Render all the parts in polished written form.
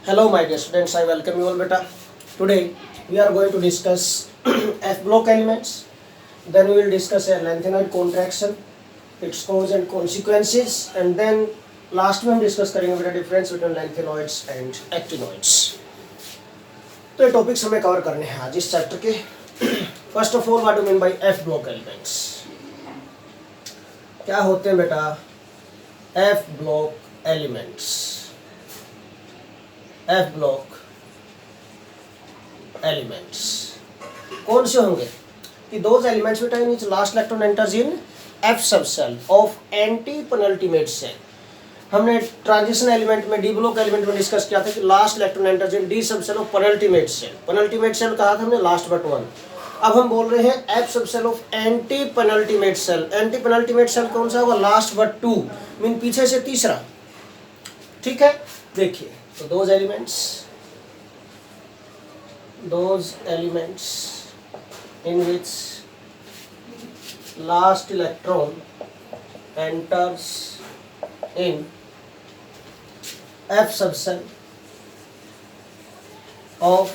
Hello my dear students, I welcome you all beta. Today we are going to discuss F block elements. Then we will discuss a lanthanoid contraction, its cause and consequences, and then last में हम discuss करेंगे बेटा difference between lanthanoids and actinoids. तो ये topics हमें cover करने हैं आज इस chapter के. First of all, what do you mean by F block elements? क्या होते हैं बेटा F block elements? F block elements कौन से होंगे कि those elements बेटा in which last electron enters in F subcell of anti-penultimate cell. हमने ट्रांजिशन एलिमेंट में डी ब्लॉक एलिमेंट में डिस्कस किया था कि last electron enters in D subshell of penultimate shell. Penultimate cell कहा था हमने लास्ट बट वन. अब हम बोल रहे हैं F subshell of anti penultimate shell. Anti penultimate shell कौन सा होगा? लास्ट बट टू मीन पीछे से तीसरा. ठीक है, देखिए तो those elements in which last electron enters in F subcell of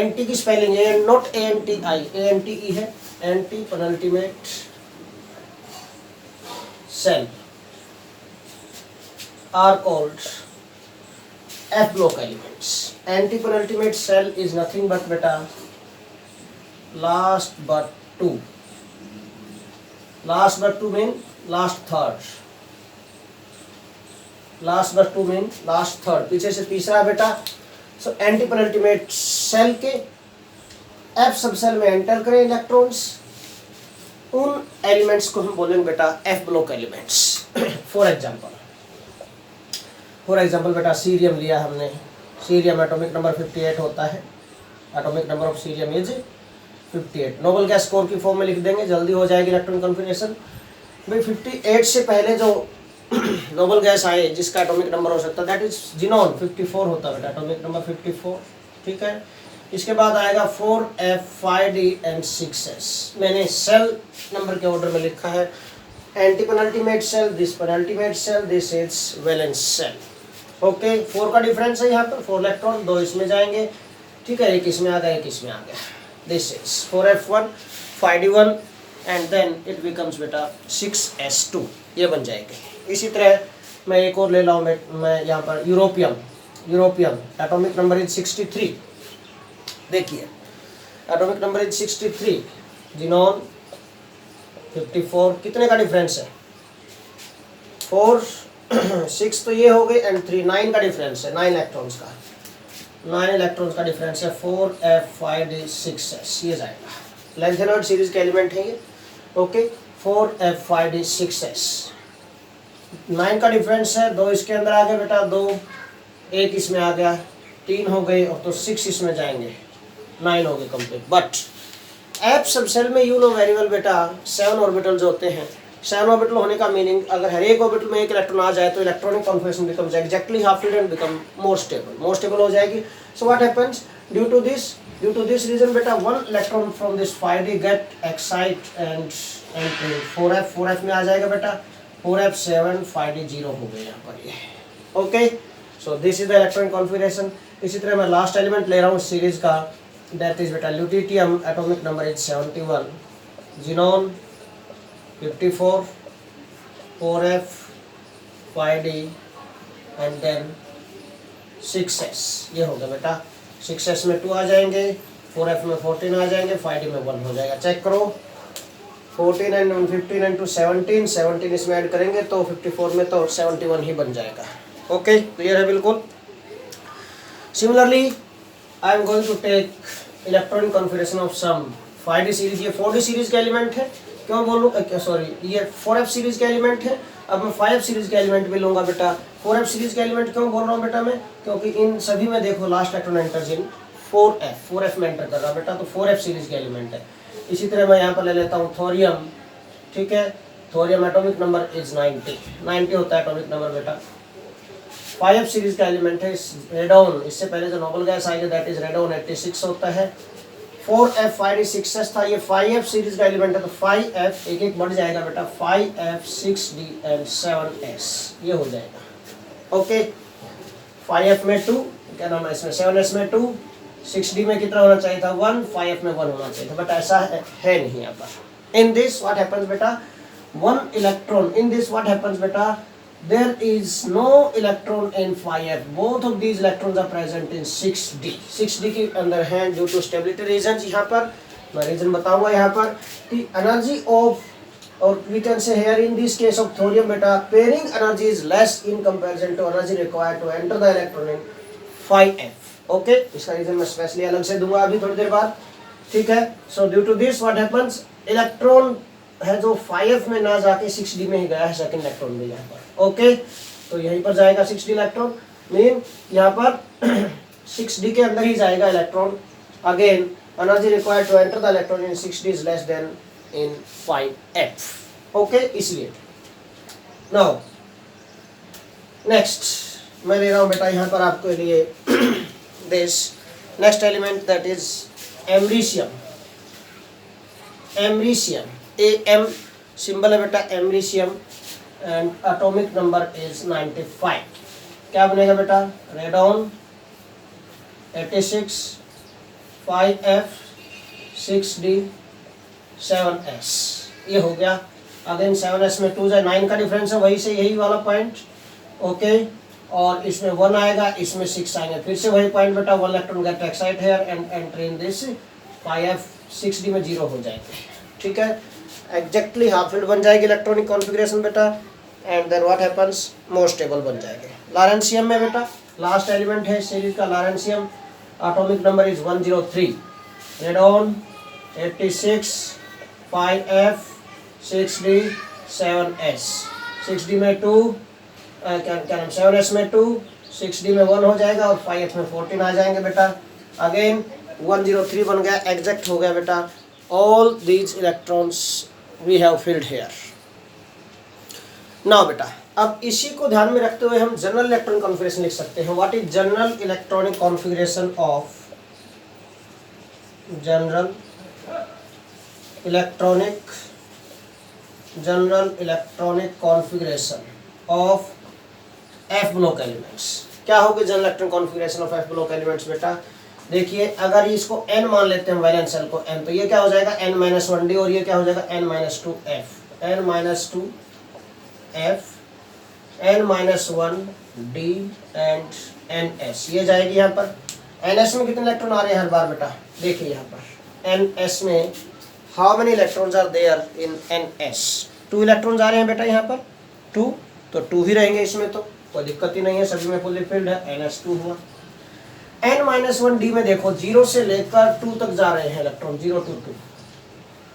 anti की स्पेलिंग है नॉट ANTI, ANTE है, anti penultimate shell are called F block elements. Anti-penultimate cell is nothing but beta last but two. Last but two mean last third. Last but two mean last third. पीछे से तीसरा बेटा. So anti-penultimate cell के F subcell में enter करें electrons. उन elements को हम बोलेंगे बेटा F block elements. For example बेटा सीरियम लिया हमने. सीरियम एटॉमिक नंबर 58 होता है. Atomic number of cerium is 58. Noble gas core की फॉर्म में लिख देंगे, जल्दी हो जाएगी इलेक्ट्रॉन कॉन्फिगरेशन. भाई 58 से पहले जो नोबल गैस आए जिसका एटॉमिक नंबर हो सकता है दैट इज जिनॉन. 54 होता है बेटा, एटॉमिक नंबर 54. ठीक है, इसके बाद आएगा 4F 5D एंड 6S. मैंने सेल नंबर के ऑर्डर में लिखा है. Anti penultimate shell, this penultimate shell, this is valence shell. Okay, 4 का डिफरेंस है यहाँ पर. 4 इलेक्ट्रॉन, 2 इसमें जाएंगे. ठीक है, एक इसमें आ गया, एक इसमें आ गया. This is 4F1 5D1 and then it becomes बेटा 6S2. ये बन जाएगी. इसी तरह मैं एक और ले रहा हूँ मैं यहाँ पर यूरोपियम एटॉमिक नंबर इज 63. देखिए एटॉमिक नंबर इज 63, जिनॉन 54. कितने का डिफरेंस है? 4 6 तो ये हो गए एंड 3 9 का डिफरेंस है. 9 इलेक्ट्रॉन्स का, 9 इलेक्ट्रॉन्स का डिफरेंस है. 4F5D 6S ये जाएगा. लैंथेनॉइड सीरीज के एलिमेंट है ये. Okay, 4F5D 6S. 9 का डिफरेंस है. 2 इसके अंदर आ गए बेटा, 2 एक इसमें आ गया, 3 हो गए और तो 6 इसमें जाएंगे, 9 हो गए कंप्लीट. बट एफ सबसेल में यू नो वेरी वेल बेटा 7 ऑर्बिटल जो होते हैं. 7 ऑर्बिटल होने का मीनिंग अगर हर एक ऑर्बिटल में एक इलेक्ट्रॉन आ जाए तो electronic configuration becomes exactly half filled and become more stable हो जाएगी. So what happens due to this reason बेटा 1 electron from this 5D get excite and 4F में आ जाएगा बेटा. 4F 7 5D 0 हो गए यहाँ पर ये. Okay, so this is the electronic configuration. इसी तरह मैं लास्ट एलिमेंट ले रहा हूँ सीरीज का, दैट इज बेटा lutetium atomic number is 71, xenon 54, 4F 5D and then 6S. ये हो गया बेटा. 6S में 2 आ जाएंगे, 4F में 14 आ जाएंगे, 5D में 1 हो जाएगा. चेक करो 14 एंड 15 एंड 17 इसमें ऐड करेंगे तो 54 में तो 71 ही बन जाएगा. ओके, क्लियर है बिल्कुल. Similarly I am going to take electronic configuration of some 5D series. ये 4D सीरीज के एलिमेंट है. क्यों बोलूँ, सॉरी ये 4F सीरीज के एलिमेंट है. अब मैं 5F सीरीज के एलिमेंट भी लूँगा बेटा. 4F सीरीज के एलिमेंट क्यों बोल रहा हूँ बेटा मैं, क्योंकि इन सभी में देखो लास्ट इलेक्ट्रॉन एंटर्स इन 4F में एंटर कर रहा बेटा, तो 4F सीरीज के एलिमेंट है. इसी तरह मैं यहाँ पर ले लेता हूँ थोरियम. ठीक है, थोरियम एटॉमिक नंबर इज 90 होता है एटॉमिक नंबर बेटा. 5F सीरीज का एलिमेंट है. रेडॉन, इससे पहले जो नोबल गैस आएगा दैट इज रेडॉन 86 होता है. 4F 5D 6S था, ये 5F सीरीज का एलिमेंट है तो 5F एक एक बढ़ जाएगा बेटा 5F 6D एंड 7S ये हो जाएगा. ओके, 5f में 2, क्या नाम है इसमें 7s में 2, 6d में कितना होना चाहिए था 1, 5f में 1 होना चाहिए था, बट ऐसा है नहीं यहाँ पर। इन दिस व्हाट हैपेंस बेटा, one electron, in this what happens बेटा, there is no electron in 5f, both of these electrons are present in 6d, 6d के अंदर हैं due to stability reasons। यहाँ पर मैं रीजन बताऊंगा यहाँ पर कि एनर्जी ऑफ, और we can say here in this case of thorium beta, pairing energy is less in comparison to energy required to enter the electron in 5f। Okay, इसका reason मैं स्पेशली अलग से दूंगा अभी थोड़ी देर बाद, ठीक है। So due to this what happens, electron है जो 5f में ना जाके 6d में ही गया है, सेकंड इलेक्ट्रॉन भी यहाँ पर। ओके, तो यहीं पर जाएगा 6d इलेक्ट्रॉन, मीन यहाँ पर 6d के अंदर ही जाएगा electron. Again energy required to enter the electron in 6d is less than in 5f। Okay, इसलिए नाउ नेक्स्ट मैं ले रहा हूँ बेटा यहाँ पर आपके लिए this next element that is americium. Americium, AM symbol है बेटा americium, and atomic number is 95। क्या बनेगा बेटा, रेडॉन 86, 5f, 6d, 7s, ये हो गया। अगेन 7s में 2 जाए, 9 का डिफरेंस है, वही से यही वाला पॉइंट। ओके, और इसमें 1 आएगा, इसमें 6 आएंगे, फिर से वही पॉइंट बेटा, 1 electron get excite here and enter in this 5f, 6d में 0 हो जाएंगे, ठीक है। एग्जैक्टली हाफ फील्ड बन जाएगी इलेक्ट्रॉनिक कॉन्फ़िगरेशन बेटा, and then what happens, more stable बन जाएंगे। लॉरेंशियम में बेटा लास्ट एलिमेंट है सीरीज का lawrencium, atomic number is 103, radon 86, 5f, 6d, 7s, 6d में 2, क्या नाम 7s में 2, 6d में 1 हो जाएगा, और 5f में 14 आ जाएंगे बेटा। अगेन 103 बन गया, एग्जैक्ट हो गया बेटा। All these electrons we have filled here. Now बेटा, अब इसी को ध्यान में रखते हुए हम जनरल इलेक्ट्रॉनिक कॉन्फ़िगरेशन लिख सकते हैं। What is general electronic configuration of general electronic configuration of f block elements? क्या होगी general electronic configuration of f block elements बेटा? देखिए, अगर इसको n मान लेते हैं, वैलेंस शेल को n, तो ये क्या हो जाएगा n-1d, और ये क्या हो जाएगा n-2f, n-2f, n-1d and ns, ये जाएगी यहाँ पर। ns में कितने इलेक्ट्रॉन आ रहे हैं हर बार बेटा, देखिए यहाँ पर ns में how many electrons are there in ns, 2 electrons आ रहे हैं बेटा यहाँ पर, 2, तो 2 ही रहेंगे इसमें, तो कोई दिक्कत ही नहीं है, सभी में फुल्ली फिल्ड है, ns2 हुआ। n-1d में देखो 0 से लेकर 2 तक जा रहे हैं इलेक्ट्रॉन, 0 to 2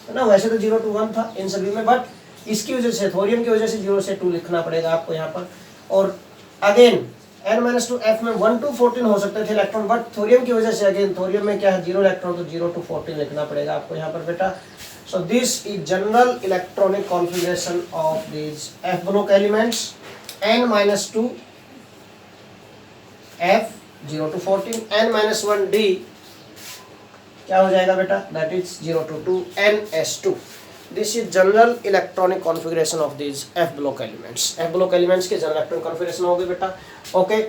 है ना, वैसे तो 0 to 1 था इन सभी में, बट इसकी वजह से, थोरियम की वजह से 0 से 2 लिखना पड़ेगा आपको यहाँ पर। और अगेन n-2f में 1 to 14 हो सकते थे इलेक्ट्रॉन, बट थोरियम की वजह से अगेन थोरियम में क्या है 0 इलेक्ट्रॉन, तो 0 to 14 लिखना पड़ेगा आपको यहाँ पर बेटा। So this is general electronic configuration of this f block elements, n-2f 0 to 14, n-1d क्या हो जाएगा बेटा, that is 0 to 2, ns2। This is general electronic configuration of this f block elements. f block elements के general electronic configuration हो गए बेटा। Okay,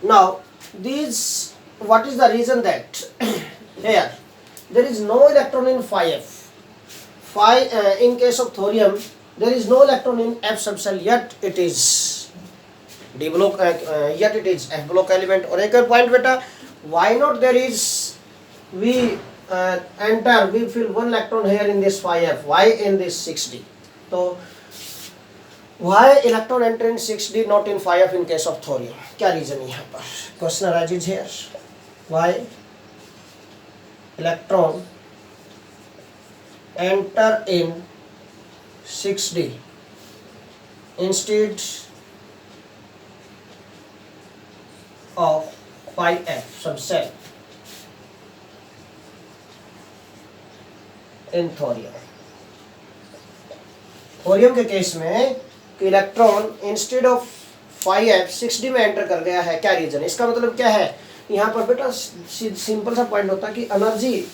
now this what is the reason that here there is no electron in 5f, in case of thorium there is no electron in f subshell, yet it is d block, yet it is f block element। और एक और point बेटा, why not there is we fill 1 electron here in this 5f, why in this 6d, तो why electron enter in 6d not in 5f in case of thorium, क्या reason है यहाँ पर, question arises here, why electron enter in 6d instead of 5f subcell in thorium। Thorium के case में electron instead of 5f 6d में enter कर गया है, क्या रीजन, इसका मतलब क्या है यहाँ पर बेटा, सिंपल सा पॉइंट होता है कि एनर्जी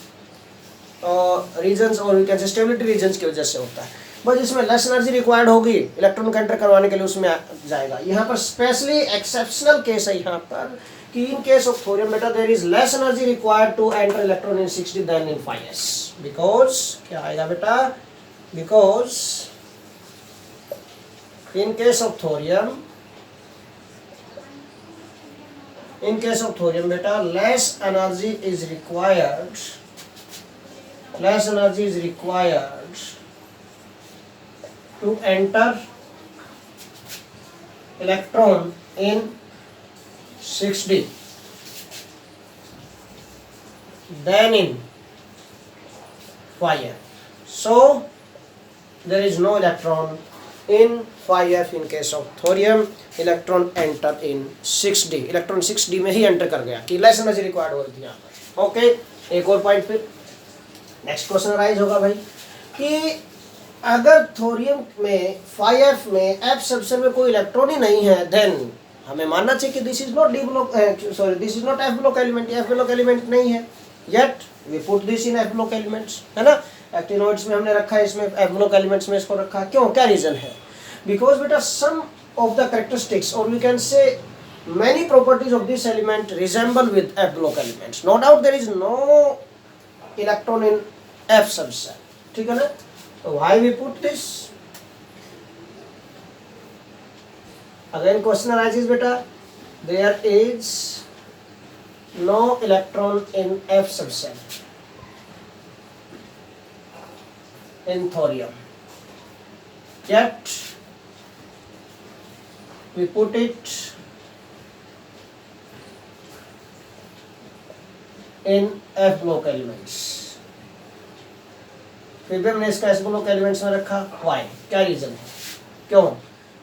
रीजन्स और स्टेबिलिटी रीजन्स की वजह से होता है। बस इसमें लेस एनर्जी रिक्वायर्ड होगी इलेक्ट्रॉन को एंटर करवाने के लिए, उसमें जाएगा। यहाँ पर स्पेशली एक्सेप्शनल केस है यहाँ पर कि इन केस ऑफ थोरियम बेटा there is less energy required to enter electron in 6d than in 5s, because क्या आएगा बेटा, because in case of thorium, in case of thorium beta less energy is required to enter electron in 6d than in 5f, so there is no electron in 5f in case of thorium, electron enter in 6d, electron 6d में ही enter कर गया कि less energy required हो रही थी यहाँ पर। Okay, एक और पॉइंट फिर नेक्स्ट क्वेश्चन राइज होगा भाई कि अगर थोरियम में 5f में f सबसेल में कोई इलेक्ट्रॉन ही नहीं है, देन हमें मानना चाहिए कि this is not D block, sorry this is not f block element, f block element नहीं है, yet we put this in f block elements, है ना। एक्टिनोइड्स में हमने रखा है, इसमें f ब्लॉक एलिमेंट्स में इसको रखा, क्यों, क्या रीजन है, बिकॉज बेटा सम of the characteristics, or we can say many properties of this element resemble with f block elements. No doubt there is no electron in f subset, ठीक है ना। So why we put this? Again question arises beta, there is no electron in f subset in thorium, yet we put it in f block elements, फिर भी हमने इसका f block elements में रखा, why, क्या रीजन है, क्यों,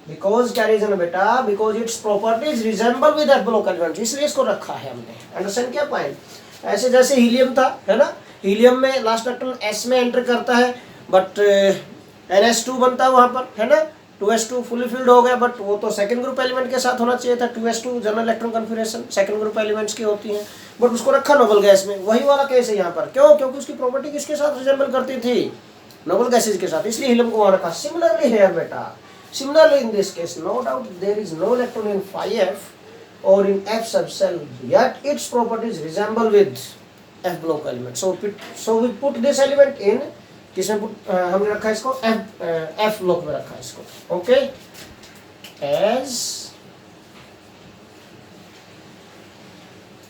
because क्या रीजन है बेटा, because it's properties resemble with f block elements, इसलिए इसको रखा है हमने। अंडरस्टैंड क्या पॉइंट, ऐसे जैसे हीलियम था, है ना, हीलियम में लास्ट इलेक्ट्रॉन s में एंटर करता है, बट NH2 बनता है वहां पर, है ना, 2s2 फुली फिल्ड हो गया, बट वो तो सेकंड ग्रुप एलिमेंट के साथ होना चाहिए था, 2s2 general electron configuration second group elements की होती हैं, बट उसको रखा नोबल गैस में, वही वाला केस है यहाँ पर, क्यों, क्योंकि उसकी प्रॉपर्टी किसके साथ रिजेंबल करती थी, नोबल गैसेज के साथ, इसलिए हीलियम को वहां रखा। सिमिलरली हियर बेटा, similarly in this case no doubt there is no electron in 5f और इन f subcell, yet its properties resemble with f block element, so we put this element in, किसमें हमने रखा इसको, f block में रखा इसको, okay, as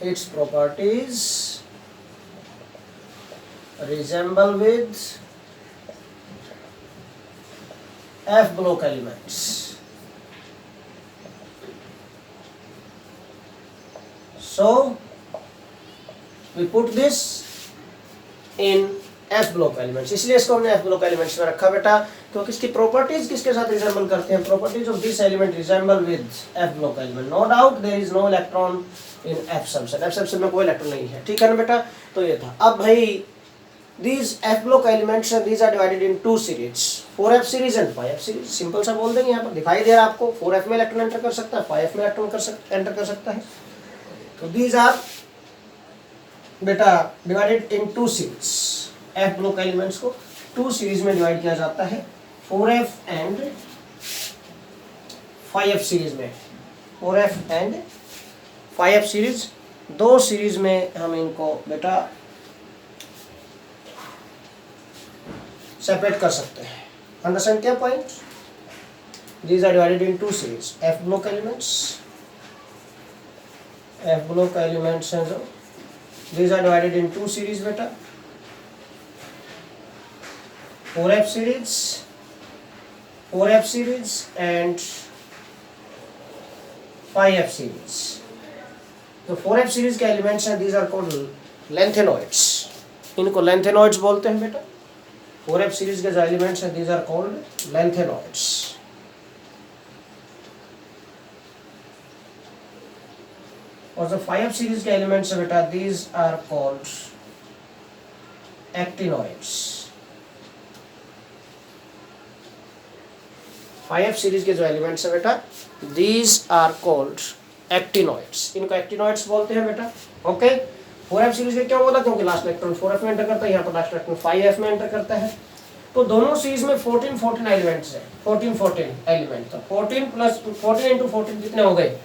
its properties resemble with f block elements, so we put this in f block elements, इसलिए इसको हमने f ब्लॉक एलिमेंट्स में रखा बेटा, क्योंकि इसकी प्रॉपर्टीज किसके साथ रिजेंबल करते हैं, properties of this element resemble with f block element. No doubt there is no electron in f subset, f subset में कोई इलेक्ट्रॉन नहीं है, ठीक है ना बेटा। तो ये था। अब भाई these f block elements these are divided in two series, 4f series and 5f series, simple सा बोल देंगे, यहाँ पर दिखाई दे रहा है आपको, 4f में इलेक्ट्रॉन एंटर कर सकता है, 5f में इलेक्ट्रॉन एंटर कर सकता है। तो these are बेटा divided in two series, f block elements को टू सीरीज में डिवाइड किया जाता है, 4f एंड 5f सीरीज में, 4f एंड 5f सीरीज, दो सीरीज में हम इनको बेटा सेपरेट कर सकते हैं। अंडरस्टैंड क्या point, these are divided in two series, f block elements, f block elements हैं जो, these are divided in two series beta, 4f series and 5f series। तो 4f series के एलिमेंट्स हैं, these are called lengthenoids, इनको lengthenoids बोलते हैं बेटा। 4f series के जो एलिमेंट्स हैं these are called lengthenoids। और जो 5f सीरीज के एलिमेंट्स है बेटा these are called actinoids। 5f series के जो एलिमेंट्स है बेटा these are called actinoids, इनको actinoids बोलते हैं बेटा। ओके, 4f सीरीज के क्यों बोला, क्योंकि लास्ट इलेक्ट्रॉन 4f में एंटर करता है, यहाँ पर लास्ट इलेक्ट्रॉन 5f में एंटर करता है। तो दोनों सीरीज में 14 एलिमेंट्स है, 14 एलिमेंट, तो 14 प्लस 14 इंटू 14 कितने हो गए,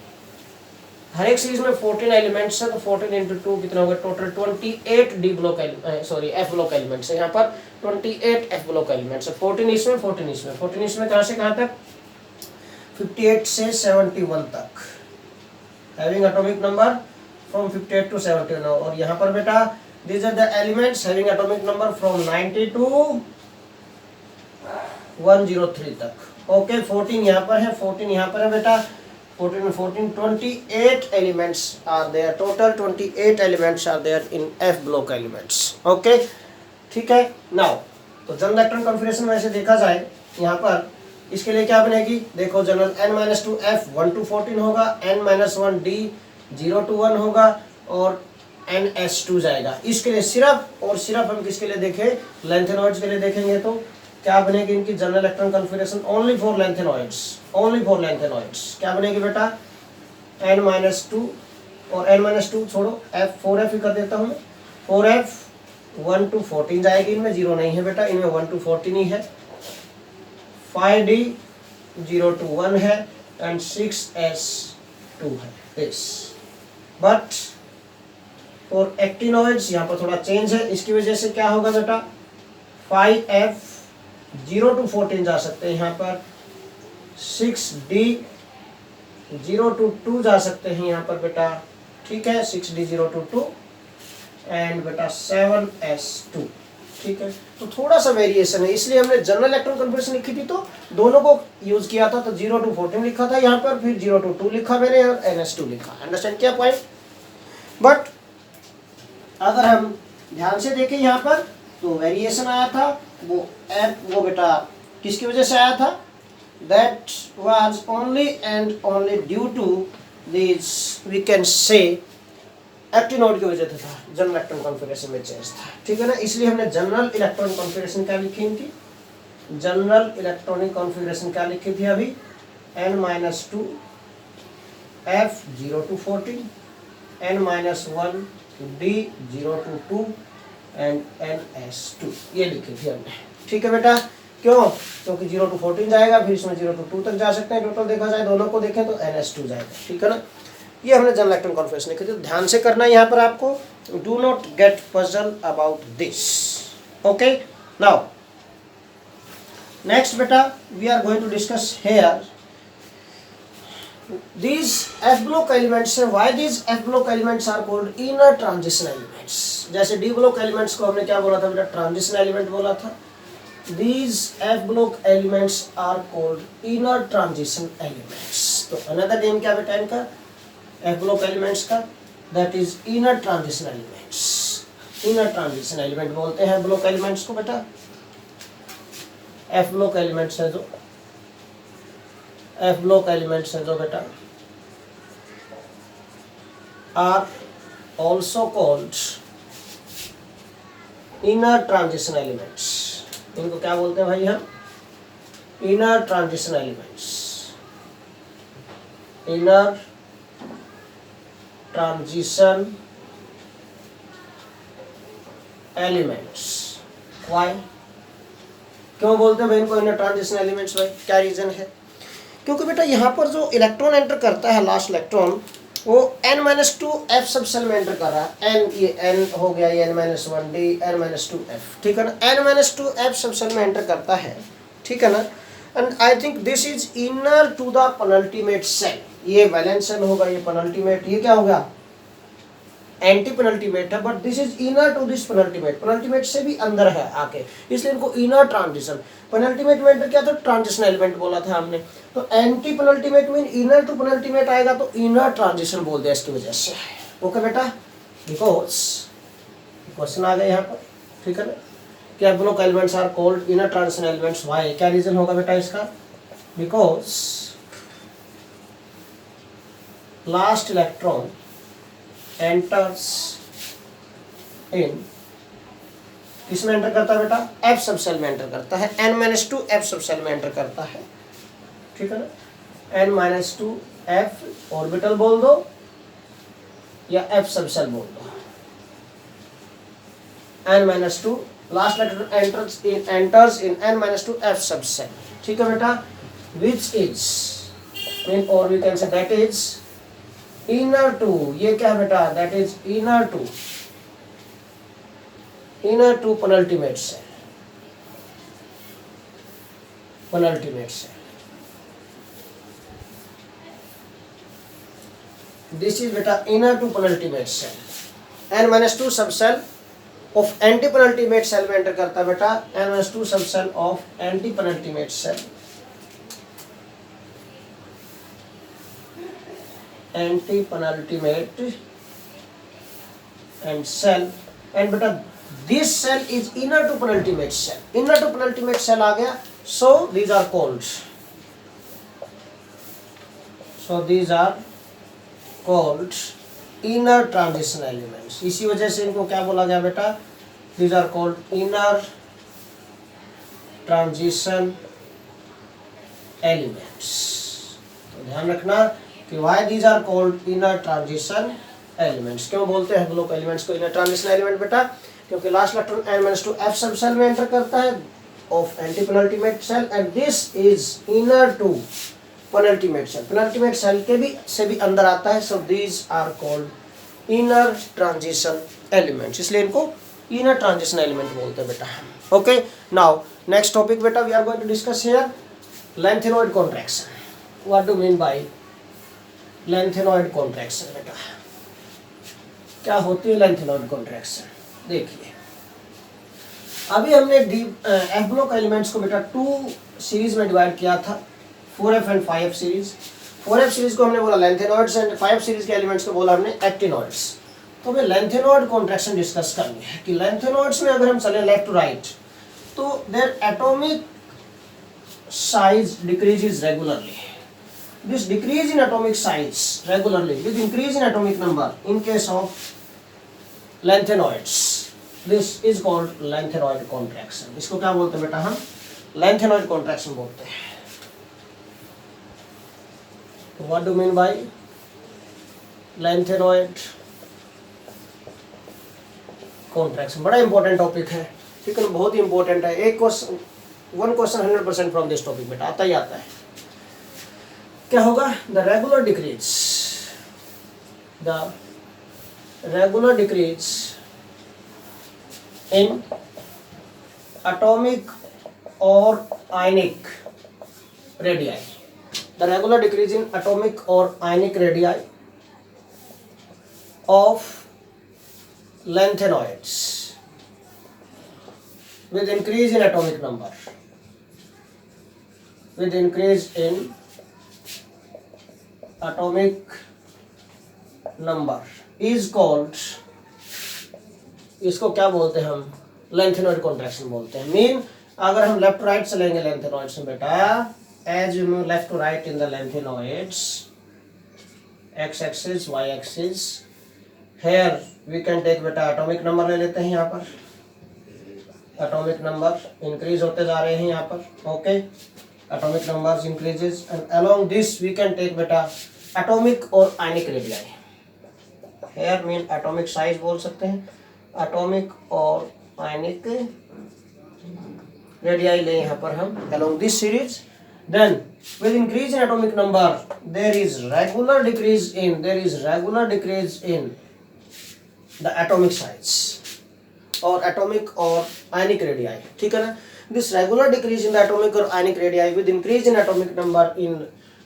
हर एक सीरीज में 14 एलिमेंट्स है, तो 14 इंटू 2 कितना हो गया, total 28 D block F block elements है यहाँ पर, 28 एफ ब्लॉक एलिमेंट्स है, 14 इसमें 14 इसमें, 14 इसमें कहाँ से कहाँ तक, 58 से 71 तक, having atomic number from 58 to 71, और यहाँ पर बेटा these are the elements having atomic number from 90 to 103 तक। ओके 14 यहाँ पर है, 14 यहाँ पर है बेटा, 14 में 14 28 elements are there, total 28 elements are there in F block elements। Okay ठीक है। नाउ तो जनरल इलेक्ट्रॉन कॉन्फ़िगरेशन वैसे देखा जाए यहाँ पर, इसके लिए क्या बनेगी, देखो जनरल n-2 F 1 to 14 होगा, n-1 D 0 to 1 होगा, और NS2 जाएगा। इसके लिए सिर्फ और सिर्फ हम किसके लिए देखें, लैंथेनॉइड्स के लिए देखेंगे, तो क्या बनेगी इनकी general electron configuration, only for lanthanoids, only for lanthanoids क्या बनेगी बेटा, n-2 और n-2 छोड़ो, F4F ही कर देता हूँ, 4F 1 to 14 जाएगी, इनमें 0 नहीं है बेटा, इनमें 1 to 14 ही है, 5D 0 to 1 है, एंड 6S2 है दिस। बट और एक्टिनॉइड्स यहाँ पर थोड़ा चेंज है, इसकी वजह से क्या होगा बेटा, 5F 0 to 14 जा सकते हैं यहाँ पर, 6D 0 to 2 जा सकते हैं यहाँ पर बेटा, ठीक है, 6D 0 to 2 एंड बेटा 7S2, ठीक है। तो थोड़ा सा वेरिएशन है, इसलिए हमने जनरल इलेक्ट्रॉन कॉन्फ़िगरेशन लिखी थी तो दोनों को यूज किया था, तो 0 to 14 लिखा था यहाँ पर, फिर 0 to 2 लिखा मैंने और NS2 लिखा, अंडरस्टैंड किया पॉइंट। बट अगर हम ध्यान से देखें यहाँ पर, तो वेरिएशन आया था, वो बेटा किसकी वजह से आया था, that was only and only due to this we can say actinoid की वजह से था, जनरल इलेक्ट्रॉन कॉन्फ़िगरेशन में चेंज था, ठीक है ना। इसलिए हमने जनरल इलेक्ट्रॉन कॉन्फ़िगरेशन क्या लिखी थी, जनरल इलेक्ट्रॉनिक कॉन्फ़िगरेशन क्या लिखी थी अभी, n-2 F 0 to 14, n-1 D 0 to 2 and NS2 ये लिखी थी हमने, ठीक है बेटा। क्यों, क्योंकि 0 to 14 जाएगा, फिर इसमें 0 to 2 तक जा सकते हैं, टोटल देखा जाए दोनों को देखें तो NS2 जाएगा, ठीक है ना। ये हमने जनरल इलेक्ट्रॉन कॉन्फ़िगरेशन लिखी थी, ध्यान से करना है यहाँ पर आपको, do not get puzzle about this. Okay now next बेटा we are going to discuss here these F block elements हैं, why these F block elements are called inner transition elements। जैसे D block elements को हमने क्या बोला था बेटा, transition element बोला था, these F block elements are called inner transition elements। तो another name क्या बेटा इनका, F block elements का, that is inner transition elements, inner transition element बोलते हैं block elements को बेटा। F block elements है जो F block elements हैं जो बेटा are also called inner transition elements। इनको क्या बोलते हैं भाई हम, inner transition elements, inner transition elements। why, क्यों बोलते हैं भाई इनको inner transition elements भाई, क्या रीजन है, क्योंकि बेटा यहाँ पर जो इलेक्ट्रॉन एंटर करता है, लास्ट इलेक्ट्रॉन, वो n-2 F सब सेल में एंटर कर रहा है, n ये n हो गया, ये n-1 D n-2 F, ठीक है ना, n-2 F सब सेल में एंटर करता है, ठीक है ना। And I think this is inner to the penultimate shell, ये वैलेंस सेल होगा, ये पेनल्टीमेट, ये क्या होगा एंटी पेनल्टीमेट है, but this is inner to this penultimate, penultimate से भी अंदर है आके, इसलिए इनको इनर ट्रांजिशन, पेनल्टीमेट में एंटर किया तो ट्रांजिशन एलिमेंट बोला था हमने, तो एंटी पेनल्टीमेट में इनर टू पेनल्टीमेट आएगा तो इनर ट्रांजिशन बोल दिया इसकी वजह से। ओके बेटा, बिकॉज क्वेश्चन आ गया यहाँ पर, ठीक है ना, कि F block elements are called inner transition elements, why, क्या रीजन होगा बेटा इसका, because last electron enters in, किसमें एंटर करता है बेटा, F सब सेल में एंटर करता है, n-2 F सब सेल में एंटर करता है, ठीक है ना, n-2 F ऑर्बिटल बोल दो या F सब सेल बोल दो, n-2 last letter enters in n-2 f subshell, ठीक है बेटा, विच इज मीन और we can say that is inner to, ये क्या है बेटा, that is inner to penultimate shell, penultimate shell. This is beta inner to penultimate cell. n-2 subcell of anti-penultimate cell में enter करता है बेटा, n-2 subcell of anti-penultimate cell, anti-penultimate and cell, and बेटा this cell is inner to penultimate cell, inner to penultimate cell आ गया, so these are called, so these are called inner transition elements, इसी वजह से इनको क्या बोला गया बेटा, these are called inner transition elements। तो ध्यान रखना कि why these are called inner transition elements, क्यों बोलते हैं हम लोग एलिमेंट्स को inner transition element बेटा, क्योंकि लास्ट इलेक्ट्रॉन n-2 f सब सेल में एंटर करता है of anti penultimate cell and this is inner to penultimate shell, penultimate shell के भी से भी अंदर आता है, so these are called inner transition elements, इसलिए इनको इनर ट्रांजिशन एलिमेंट बोलते हैं बेटा। ओके, नाउ नेक्स्ट टॉपिक बेटा we are going to discuss here lanthanoid contraction. What do mean by lanthanoid contraction बेटा, क्या होती है लेंथेनॉइड कॉन्ट्रैक्शन? देखिए अभी हमने एफ ब्लॉक एलिमेंट्स को बेटा 2 सीरीज में डिवाइड किया था, 4f and 5f series. 4f series को हमने बोला लेंथेनॉइड्स एंड 5 सीरीज के एलिमेंट्स को बोला हमने एक्टिनॉइड्स। तो हमें लेंथेनॉइड कॉन्ट्रैक्शन डिस्कस करनी है कि लेंथेनॉइड्स में अगर हम चले लेफ्ट टू राइट तो their atomic size decreases regularly, this decrease in atomic size regularly with increase in atomic number in case of lanthanoids, this is called lanthanoid contraction. इसको क्या बोलते हैं बेटा, हम लेंथेनॉइड कॉन्ट्रैक्शन बोलते हैं। What do you mean by lanthanoid contraction? बड़ा important topic है, ठीक है, बहुत ही इंपॉर्टेंट है। एक क्वेश्चन 100% फ्रॉम दिस टॉपिक बेटा आता ही आता है। क्या होगा? The regular decrease in atomic और ionic radii, the regular decrease in atomic or ionic radii of lanthanoids with increase in atomic number, with increase in atomic number is called, इसको क्या बोलते हैं हम? लेंथेनॉइड कॉन्ट्रैक्शन बोलते हैं। Mean अगर हम लेफ्ट राइट चलेंगे लेंथेनॉइड्स में बेटा, as you move left to right in the lanthanoids, x-axis, y-axis, here we can take बेटा atomic number ले लेते हैं, यहाँ पर atomic number increase होते जा रहे हैं यहाँ पर, okay, atomic numbers increases and along this we can take बेटा atomic और ionic radii, here mean atomic size बोल सकते हैं, atomic और ionic radii ले यहाँ पर हम along this series। Then with increase in atomic number there is regular decrease in the atomic size or atomic or ionic radii, ठीक है ना। This regular decrease in the atomic or ionic radii with increase in atomic number in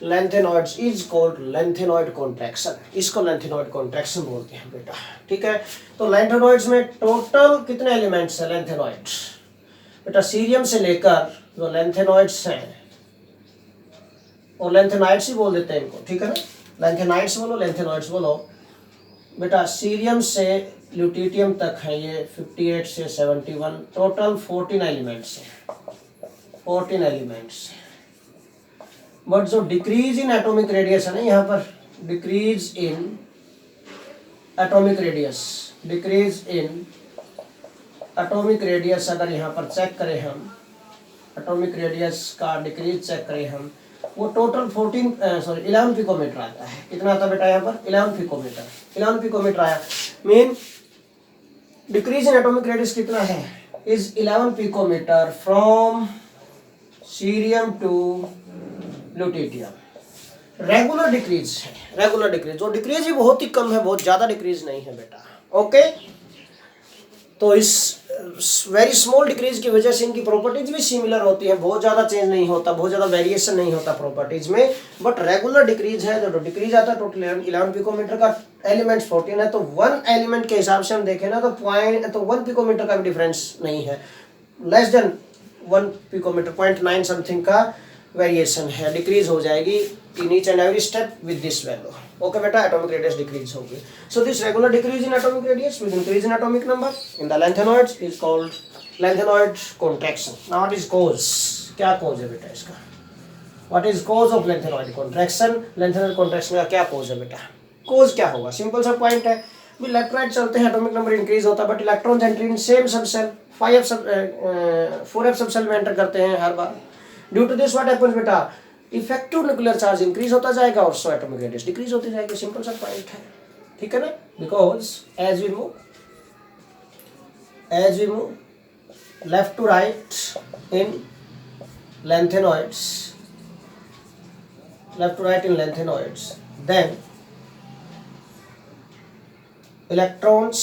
lanthanoids is called lanthanoid contraction, इसको lanthanoid contraction बोलते हैं बेटा, ठीक है। तो lanthanoids में टोटल कितने एलिमेंट्स हैं lanthanoids बेटा? सीरियम से लेकर जो lanthanoids हैं, और लेंथेनाइड्स ही बोल देते हैं इनको, ठीक है ना। लेंथेनाइड्स बोलो, लेंथेनॉइड्स बोलो बेटा। सीरियम से ल्यूटिटियम तक है ये 58 से 71, टोटल 14 एलिमेंट्स हैं, 14 एलिमेंट्स। बट जो डिक्रीज इन एटॉमिक रेडियस है ना, यहाँ पर decrease in atomic radius, decrease in atomic radius अगर यहाँ पर चेक करें हम, एटॉमिक रेडियस का डिक्रीज चेक करें हम, वो टोटल 11 पिकोमीटर आता है। कितना आता है बेटा यहाँ पर? 11 पिकोमीटर आया। Mean decrease in atomic radius कितना है? is 11 picometer from cerium to lutetium. Regular decrease है, रेगुलर डिक्रीज, और डिक्रीज भी बहुत ही कम है, बहुत ज़्यादा डिक्रीज नहीं है बेटा। ओके, तो इस वेरी स्मॉल डिक्रीज की वजह से इनकी प्रॉपर्टीज भी सिमिलर होती है, बहुत ज़्यादा चेंज नहीं होता, बहुत ज़्यादा वेरिएशन नहीं होता प्रॉपर्टीज में। बट रेगुलर डिक्रीज है, जो डिक्रीज आता है टोटल 11 पिकोमीटर का, एलिमेंट्स 14 है, तो 1 एलिमेंट के हिसाब से हम देखें ना तो 1 पिकोमीटर का भी डिफरेंस नहीं है, लेस देन 1 पिकोमीटर, 0.9 समथिंग का वेरिएशन है, डिक्रीज हो जाएगी इन each and every step with this value. Okay बेटा, एटॉमिक रेडियस डिक्रीज होगी। So this regular decrease in atomic radius with increase in atomic number in the lanthanoids is called lanthanoid contraction. Now what is cause, क्या cause है बेटा इसका, what is cause of lanthanoid contraction, lanthanoid contraction का क्या cause है बेटा? Cause क्या होगा, सिंपल सा पॉइंट है, भी लेफ्ट राइट चलते हैं, एटॉमिक नंबर इंक्रीज होता है, but electrons entry in same subshell 4f subshell में एंटर करते हैं हर बार। Due to this what happens बेटा, इफेक्टिव न्यूक्लियर चार्ज इंक्रीज होता जाएगा और सो एटॉमिक रेडियस डिक्रीज होती जाएगी, सिंपल सा पॉइंट है, ठीक है ना। Because as we move left to right in lengthenoids, left to right in lengthenoids, then electrons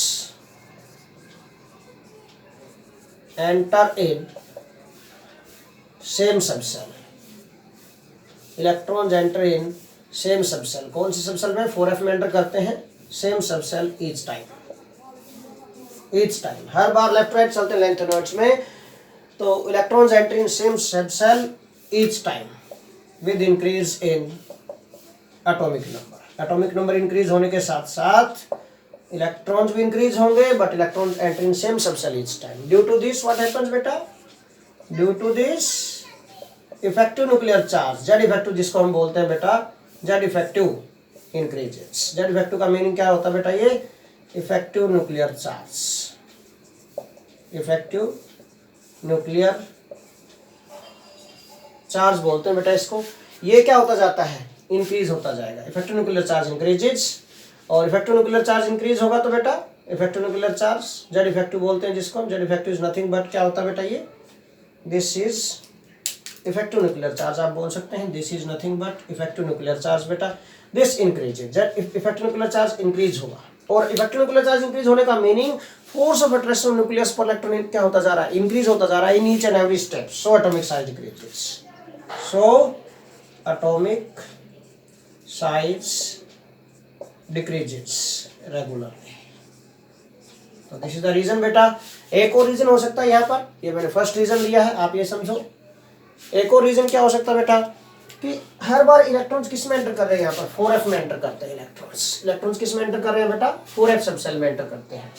enter in same subcell, electrons enter in same subshell, कौन सी subshell में, 4f में एंटर करते हैं, सेम सबसेल ईच टाइम, हर बार left right चलते हैं लैंथेनॉइड्स में, तो electrons enter in same subshell each time with increase in atomic number. Atomic number increase होने के साथ साथ इलेक्ट्रॉन्स भी इंक्रीज होंगे, but electrons enter in same subshell each time. Due to this what happens बेटा, due to this effective nuclear charge, Z effective जिसको हम बोलते हैं बेटा, Z effective increases. Z effective का मीनिंग क्या होता है बेटा, ये effective nuclear charge, effective nuclear charge बोलते हैं बेटा इसको। ये क्या होता जाता है, इंक्रीज होता जाएगा, इफेक्टिव न्यूक्लियर चार्ज इंक्रीजेस, और इफेक्टिव न्यूक्लियर चार्ज इंक्रीज होगा तो बेटा effective nuclear charge, Z effective बोलते हैं जिसको, Z effective is nothing but क्या होता है बेटा, ये this is effective nuclear charge आप बोल सकते हैं, this is nothing but effective nuclear charge बेटा, this increases, Z effective nuclear charge increase होगा, और इफेक्टिव न्यूक्लियर चार्ज इंक्रीज होने का meaning force of attraction nucleus पर इलेक्ट्रॉन क्या होता जा रहा है, इंक्रीज होता जा रहा है इन each and every step, so atomic size decreases, so atomic size decreases regularly. तो दिस इज द रीजन बेटा। एक और रीजन हो सकता है यहाँ पर, ये मैंने फर्स्ट रीजन लिया है, आप ये समझो। एक और रीजन क्या हो सकता है बेटा, कि हर बार इलेक्ट्रॉन्स किस में एंटर कर रहे हैं, यहाँ पर 4f में एंटर करते हैं इलेक्ट्रॉन्स किस में एंटर कर रहे हैं बेटा, 4f सबसेल में एंटर करते हैं।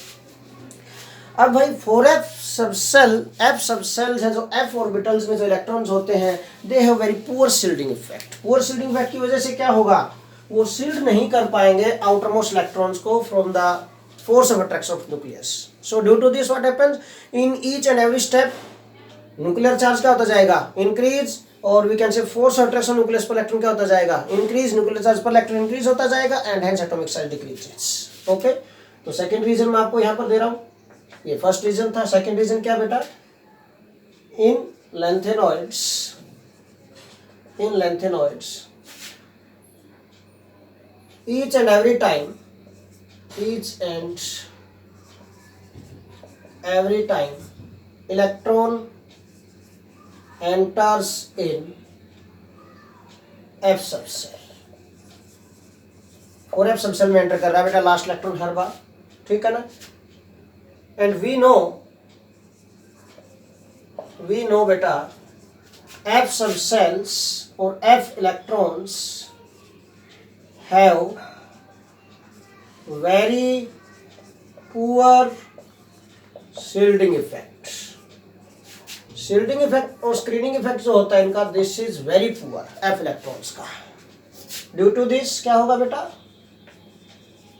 अब भाई 4f सबसेल, f सबसेल्स है जो f ऑर्बिटल्स में जो इलेक्ट्रॉन्स होते हैं, they have very poor shielding effect. Poor shielding effect की वजह से क्या होगा, वो शील्ड नहीं कर पाएंगे आउटरमोस्ट इलेक्ट्रॉन्स को from the force of attraction of nucleus. So due to this what happens, in each and every step nuclear charge क्या होता जाएगा, इंक्रीज, और we can say force of attraction nucleus पर electron क्या होता जाएगा, increase, nuclear charge पर electron increase होता जाएगा, and hence atomic size decreases. Okay, तो सेकंड रीजन मैं आपको यहाँ पर दे रहा हूँ, ये फर्स्ट रीजन था, सेकंड रीजन क्या बेटा, in lanthanoids each and every time electron enters in f subshell, और f सबसेल में एंटर कर रहा है बेटा लास्ट इलेक्ट्रॉन हर बार, ठीक है ना। एंड वी नो बेटा f सबसेल्स और f electrons have very poor shielding effect। shielding effect और screening effect जो होता है इनका, this is very poor f electrons का। ड्यू टू दिस क्या होगा बेटा,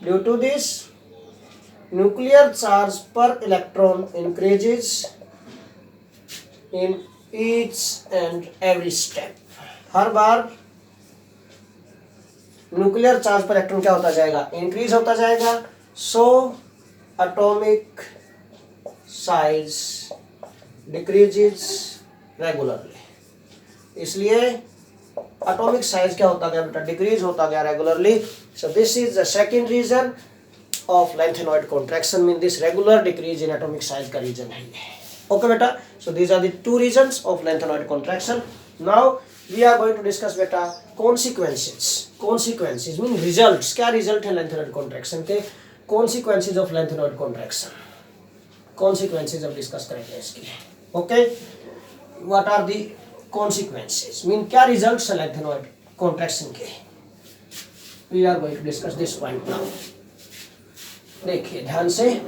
due to this nuclear charge पर electron increases in each and every step. हर बार न्यूक्लियर चार्ज पर इलेक्ट्रॉन क्या होता जाएगा, इंक्रीज होता जाएगा, so atomic size decreases regularly. इसलिए एटॉमिक साइज क्या होता गया बेटा, डिक्रीज होता गया regularly. So this is the second reason of lanthanoid contraction, mean this regular decrease in atomic size का रीजन है। ओके बेटा, so these are the two reasons of lanthanoid contraction. Now we are going to discuss बेटा consequences. Consequences mean results, क्या result है lanthanoid contraction के, consequences of lanthanoid contraction, consequences अब discuss करेंगे इसकी। Okay, what are the consequences mean क्या results है lanthanoid contraction के, we are going to discuss this point now. देखिए ध्यान से,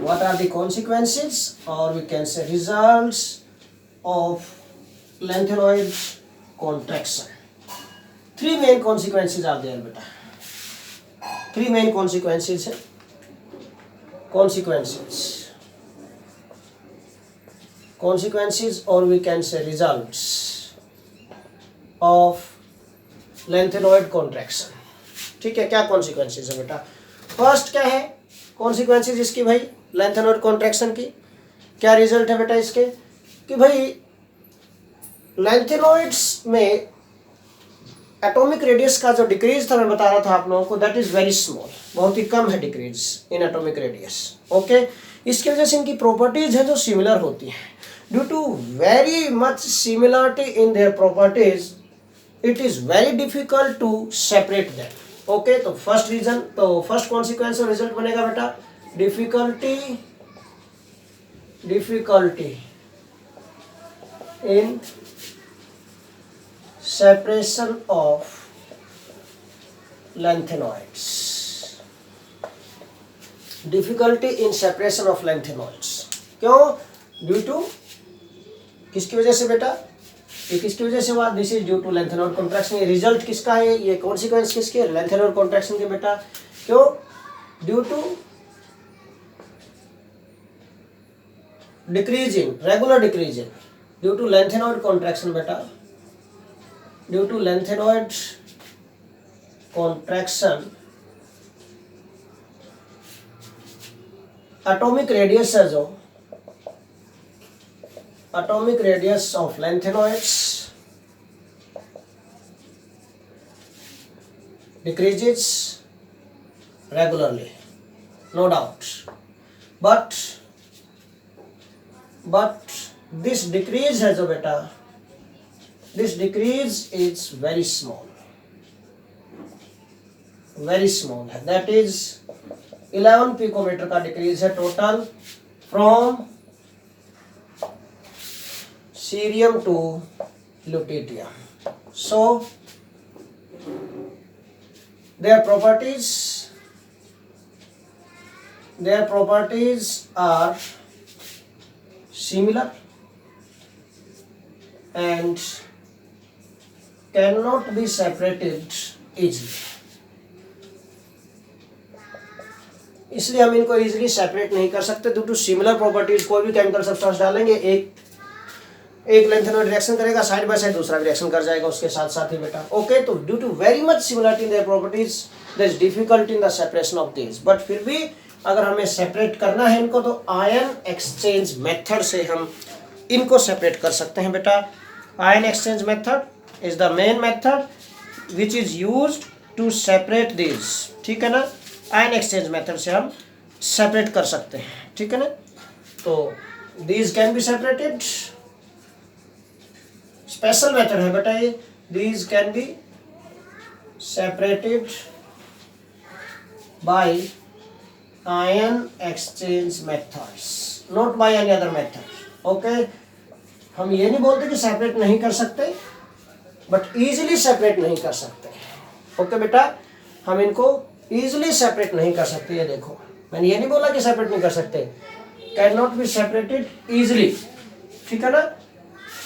what are the consequences or we can say results of lengthenoid contraction? Three main consequences are there beta, three main consequences है, consequences or we can say results of lengthenoid contraction। ठीक है, क्या consequences है बेटा, first क्या है consequences इसकी भाई लेंथेनॉइड कॉन्ट्रैक्शन की, क्या रिजल्ट है बेटा इसके कि भाई लेंथेनॉइड्स में एटॉमिक रेडियस का जो डिक्रीज था मैं बता रहा था आप लोगों को, दैट इज वेरी स्मॉल, बहुत ही कम है decrease in atomic radius. Okay, इसकी वजह से इनकी प्रॉपर्टीज है जो सिमिलर होती हैं, due to very much similarity in their properties it is very difficult to separate them. Okay, तो फर्स्ट रीजन, तो फर्स्ट कॉन्सिक्वेंस और रिजल्ट बनेगा बेटा difficulty in separation of lanthanoids, difficulty in separation of lanthanoids. क्यों, due to किसकी वजह से बेटा, ये किसकी वजह से हुआ, this is due to lanthanoid contraction. ये रिजल्ट किसका है, ये कॉन्सिक्वेंस किसके, लेंथेनॉइड कॉन्ट्रैक्शन के बेटा। क्यों, due to decrease in regular decrease in, due to lanthanoid contraction बेटा, due to lanthanoid contraction atomic radius है जो atomic radius of lanthanoids decreases regularly, no doubt, but this decrease है जो बेटा, this decrease is very small है, that is 11 picometer का decrease है total from cerium to lutetium. So their properties are similar and cannot be separated easily. इसलिए हम इनको easily separate नहीं कर सकते ड्यू टू सिमिलर प्रॉपर्टीज। कोई भी केमिकल सब्सटेंस डालेंगे, एक लेंथेनॉइड रिएक्शन करेगा, साइड बाय साइड दूसरा रिएक्शन कर जाएगा उसके साथ साथ ही बेटा। ओके, तो due to very much similarity in their properties there is difficulty in the separation of this, but फिर भी अगर हमें सेपरेट करना है इनको तो आयन एक्सचेंज मेथड से हम इनको सेपरेट कर सकते हैं बेटा। Ion exchange method is the main method which is used to separate this, ठीक है ना। आयन एक्सचेंज मेथड से हम सेपरेट कर सकते हैं, ठीक है ना। तो these can be separated, special method है बेटा ये, these can be separated by ion exchange methods, not by any other method. Okay, हम ये नहीं बोलते कि सेपरेट नहीं कर सकते, बट इजीली सेपरेट नहीं कर सकते। ओके बेटा, हम इनको इजीली सेपरेट नहीं कर सकते। ये देखो, मैंने ये नहीं बोला कि सेपरेट नहीं कर सकते, can not be separated easily, ठीक है ना।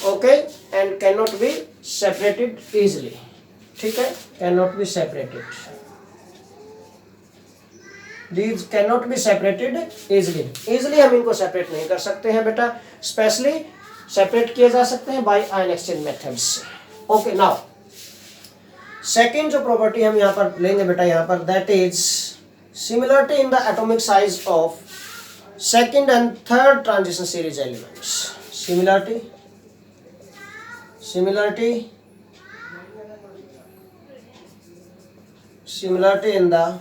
Okay, and can not be separated easily, ठीक है, can not be separated, these cannot be separated easily हम इनको सेपरेट नहीं कर सकते हैं बेटा, स्पेशली सेपरेट किए जा सकते हैं बाय आयन एक्सचेंज मेथड्स से। ओके, नाउ सेकेंड जो प्रॉपर्टी हम यहाँ पर लेंगे बेटा, यहाँ पर that is similarity in the atomic size of second and third transition series elements. Similarity in the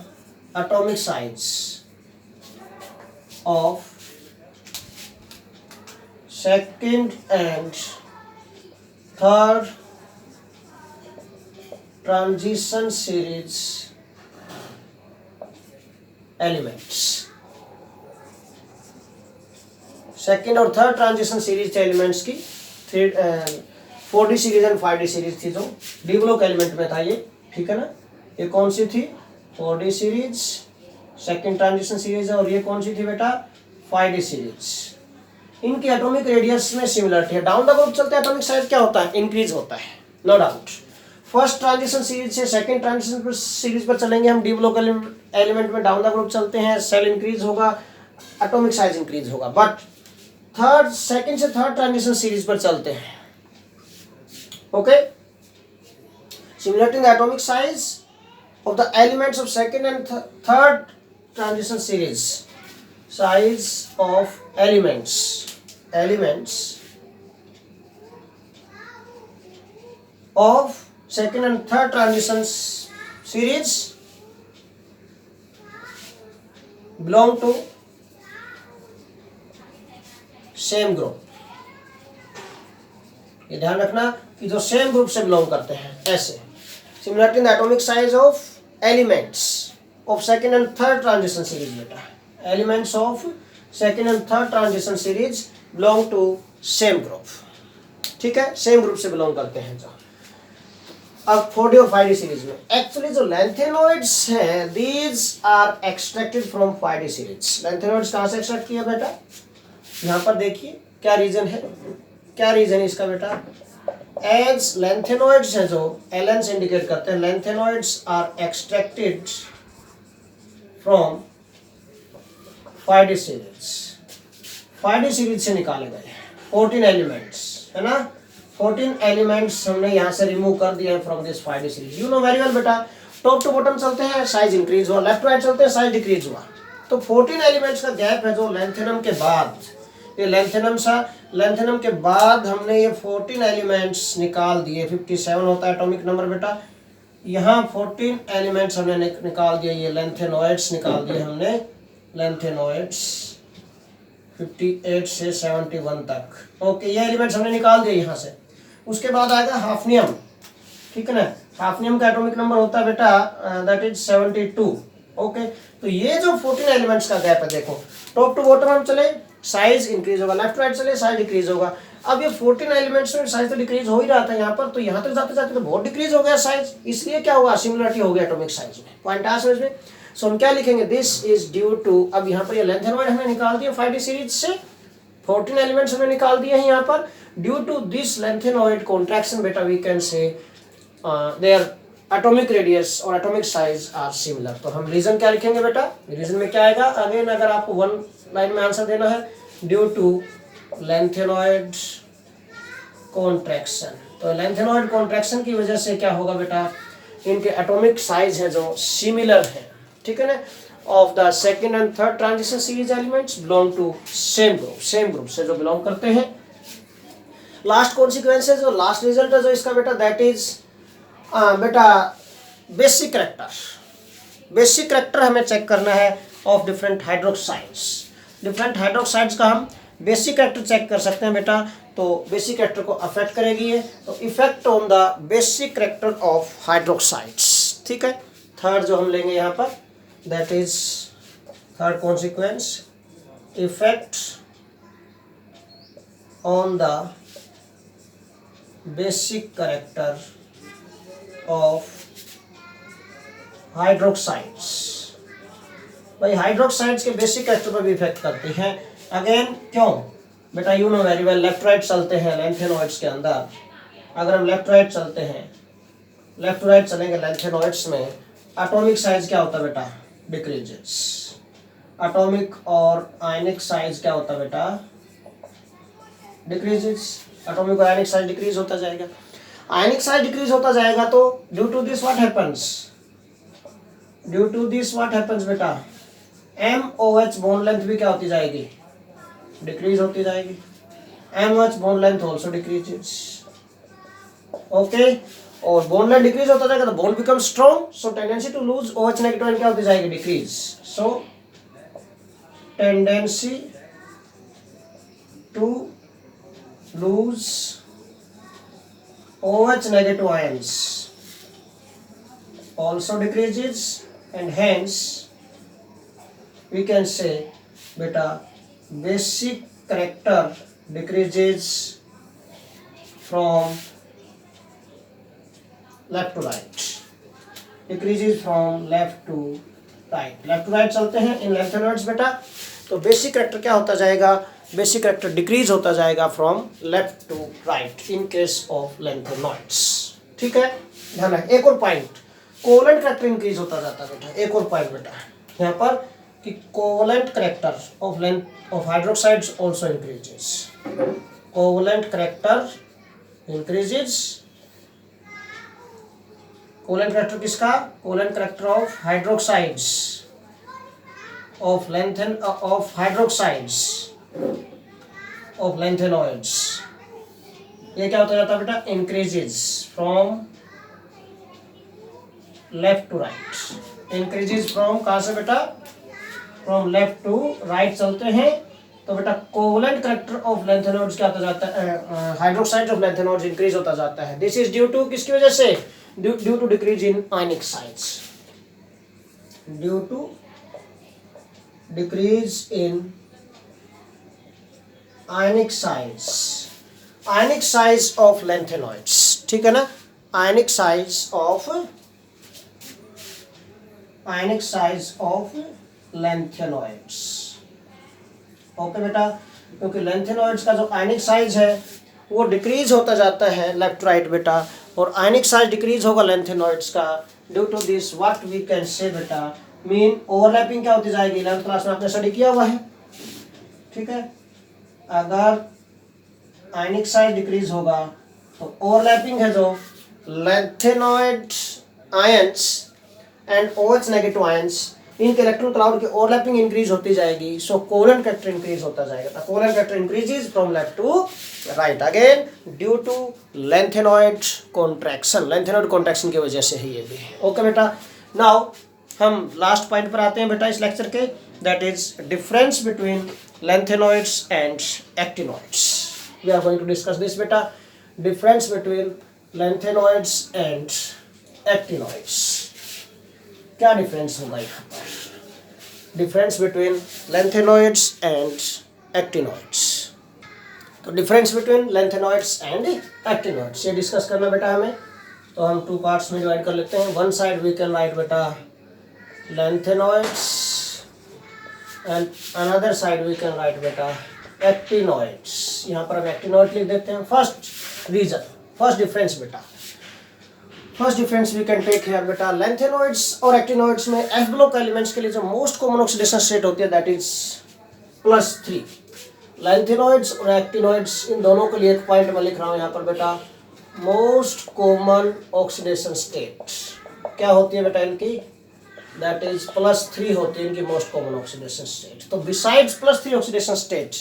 atomic size of second and third transition series elements. Second और third transition series elements की 4D series and 5D series थी जो D block element में था ये, ठीक है ना। ये कौन सी थी? 4D series, second transition series, और ये कौन सी थी बेटा? 5D series. इनकी एटॉमिक रेडियस में सिमिलरिटी है। डाउन द ग्रुप चलते हैं एटॉमिक साइज क्या होता है? इंक्रीज होता है, no doubt. First transition series से सेकेंड ट्रांजिशन सीरीज पर चलेंगे हम, डी ब्लॉक एलिमेंट में डाउन द ग्रुप चलते हैं, सेल इंक्रीज होगा, एटॉमिक साइज इंक्रीज होगा। बट थर्ड, सेकेंड से थर्ड ट्रांजिशन सीरीज पर चलते हैं, okay. Similarity in the atomic size of the elements of second and third transition series, size of elements of second and third transition series belong to same group। ये ध्यान रखना कि जो same group से belong करते हैं, ऐसे। Similarity in the atomic size of elements of second and third transition series बेटा, elements of second and third transition series belong to same group, ठीक है, सेम ग्रुप से बिलोंग करते हैं जो। अब 4D और 5D सीरीज में एक्चुअली जो लैंथेनॉइड्स हैं, these are extracted from 5D series. Lanthanoids कहाँ से एक्सट्रैक्ट किया बेटा? यहाँ पर देखिए क्या रीजन है, क्या रीजन है इसका बेटा? एज लैंथेनॉइड्स हैं जो एलन से इंडिकेट करते हैं, lanthanoids are extracted from 5D series. 5D series से निकाले गए 14 एलिमेंट्स, है ना। 14 एलिमेंट्स हमने यहाँ से रिमूव कर दिए हैं from this 5D series. You know very well बेटा, टॉप टू बॉटम चलते हैं, साइज इंक्रीज हुआ, लेफ्ट राइट चलते हैं, साइज डिक्रीज हुआ। तो 14 एलिमेंट्स का गैप है जो लैंथेनम के बाद, ये लैंथेनम के बाद हमने ये 14 एलिमेंट्स निकाल दिए। 57 होता है एटॉमिक नंबर बेटा। यहाँ 14 एलिमेंट्स हमने निकाल दिए, ये लैंथेनॉइड्स निकाल दिए हमने, लैंथेनॉइड्स 58 से 71 तक, ओके। ये एलिमेंट्स हमने निकाल दिए यहाँ से। उसके बाद आएगा हाफनियम, ठीक है ना। हाफनियम का एटॉमिक नंबर होता है बेटा दैट इज 72, ओके। तो ये जो 14 एलिमेंट्स का गैप है, देखो टॉप टू बॉटम हम चले, साइज इंक्रीज होगा, लेफ्ट राइट चले, साइज डिक्रीज होगा। अब ये 14 एलिमेंट्स में साइज तो डिक्रीज हो ही रहा था यहाँ पर, तो यहाँ तक जाते जाते तो बहुत डिक्रीज हो गया साइज, इसलिए क्या होगा? सिमिलरिटी हो गया एटॉमिक साइज में। पॉइंट आ समझ में? सो हम क्या लिखेंगे? दिस इज ड्यू टू, अब यहाँ पर ये लैंथेनॉइड हमने निकाल दिया 5D सीरीज से, 14 एलिमेंट्स हमने निकाल दिए हैं यहाँ पर। Due to this lanthanoid contraction बेटा we can say their atomic radius और एटॉमिक साइज आर सिमिलर। तो हम रीजन क्या लिखेंगे बेटा? रीजन में क्या आएगा? अगेन अगर आपको वन लाइन में आंसर देना है, ड्यू टू लैंथेनॉइड कॉन्ट्रैक्शन। तो लैंथेनॉइड कॉन्ट्रैक्शन की वजह से क्या होगा बेटा? इनके एटॉमिक साइज है जो सिमिलर है, ठीक है ना, of the second and third transition series elements belong to same group से जो बिलोंग करते हैं। लास्ट कॉन्सिक्वेंस है, जो लास्ट रिजल्ट है जो इसका बेटा, दैट इज बेटा बेसिक करेक्टर हमें चेक करना है of different hydroxides. Different hydroxides का हम बेसिक करेक्टर चेक कर सकते हैं बेटा। तो बेसिक करेक्टर को अफेक्ट करेगी ये, तो effect on the basic character of hydroxides, ठीक है। थर्ड जो हम लेंगे यहाँ पर, that is third consequence, effect on the basic character of hydroxides. भाई हाइड्रोक्साइड्स के बेसिक करेक्टर पर भी इफेक्ट करती हैं। अगेन क्यों बेटा? You know very well, left right चलते हैं लैंथेनॉइड्स के अंदर। अगर हम लेफ्ट राइट चलते हैं, लेफ्ट टू राइट चलेंगे लैंथेनॉइड्स में, एटॉमिक साइज क्या होता है बेटा? डिक्रीजेस। एटॉमिक और आयनिक साइज क्या होता है बेटा? डिक्रीजेस। एटॉमिक और आयनिक साइज डिक्रीज होता जाएगा। आयनिक साइज डिक्रीज होता जाएगा तो due to this what happens? Due to this what happens बेटा? MOH बॉन्ड लेंथ भी क्या होती जाएगी, डिक्रीज होती जाएगी। MOH bond length also decreases. Okay, और बॉन्ड लेंथ डिक्रीज होता जाएगा तो bond become strong, so tendency to lose OH negative ion क्या होती जाएगी, decrease. So tendency to lose OH negative ions also decreases, and hence we can say beta basic character decreases from left to right, decreases from left to right, left to right चलते हैं इन lengthenoids बेटा। तो basic character क्या होता जाएगा, basic character decrease होता जाएगा from left to right in case of lanthanoids. ठीक है, ध्यान रखें। एक और पॉइंट, कोवेलेंट करेक्टर इंक्रीज होता जाता है बेटा। एक और पॉइंट बेटा यहाँ पर कि covalent character of length of hydroxides also increases. Covalent character increases, covalent character किसका, covalent character of hydroxides of hydroxides of lanthanoids, ये क्या होता जाता है बेटा, increases from left to right, increases from कहाँ से बेटा, from left to right चलते हैं। तो बेटा कोवेलेंट करेक्टर ऑफ लैंथेनॉइड्स क्या होता जाता है, हाइड्रोक्साइड्स ऑफ लैंथेनॉइड्स इंक्रीज होता जाता है। दिस इज ड्यू टू किसकी वजह से, due to decrease in ionic size, due to decrease in ionic size of lanthanoids। ठीक है ना, ionic size of lanthanoids। Okay बेटा, क्योंकि लैंथेनॉइड्स का जो आयनिक साइज है वो डिक्रीज होता जाता है लेफ्ट राइट बेटा, और आयनिक साइज डिक्रीज होगा लैंथेनॉइड्स का। Due to this what we can say बेटा, मीन ओवरलैपिंग क्या होती जाएगी, 11th क्लास में आपने स्टडी किया हुआ है। ठीक है, अगर आयनिक साइज डिक्रीज होगा तो ओवरलैपिंग है जो lanthanoid ions and OH negative ions, इनके इलेक्ट्रॉन क्लाउड की ओवरलैपिंग इंक्रीज होती जाएगी। सो कोवेलेंट करेक्टर इंक्रीज होता जाएगा। तो covalent character increases from left to right again due to lanthanoid contraction, lanthanoid contraction की वजह से ही ये भी। ओके बेटा, नाउ हम लास्ट पॉइंट पर आते हैं बेटा इस लेक्चर के, that is difference between lanthanoids and actinoids. We are going to discuss this बेटा, difference between lanthanoids and actinoids. क्या डिफरेंस होगा यहाँ पर, difference between lanthanoids and actinoids. तो difference between lanthanoids and actinoids ये डिस्कस करना बेटा हमें। तो हम 2 पार्ट्स में डिवाइड कर लेते हैं। One side we can write बेटा lengthenoids and another side we can write बेटा actinoids। यहाँ पर हम actinoid लिख देते हैं। फर्स्ट रीजन, फर्स्ट डिफरेंस बेटा, first difference we can take here बेटा, lengthenoids और actinoids में F ब्लॉक एलिमेंट्स के लिए जो मोस्ट कॉमन ऑक्सीडेशन स्टेट होती है दैट इज +3। lengthenoids और actinoids इन दोनों के लिए एक पॉइंट मैं लिख रहा हूँ यहाँ पर बेटा, मोस्ट कॉमन ऑक्सीडेशन स्टेट क्या होती है बेटा इनकी, दैट इज +3 होती है इनकी मोस्ट कॉमन ऑक्सीडेशन स्टेट। तो besides +3 oxidation state,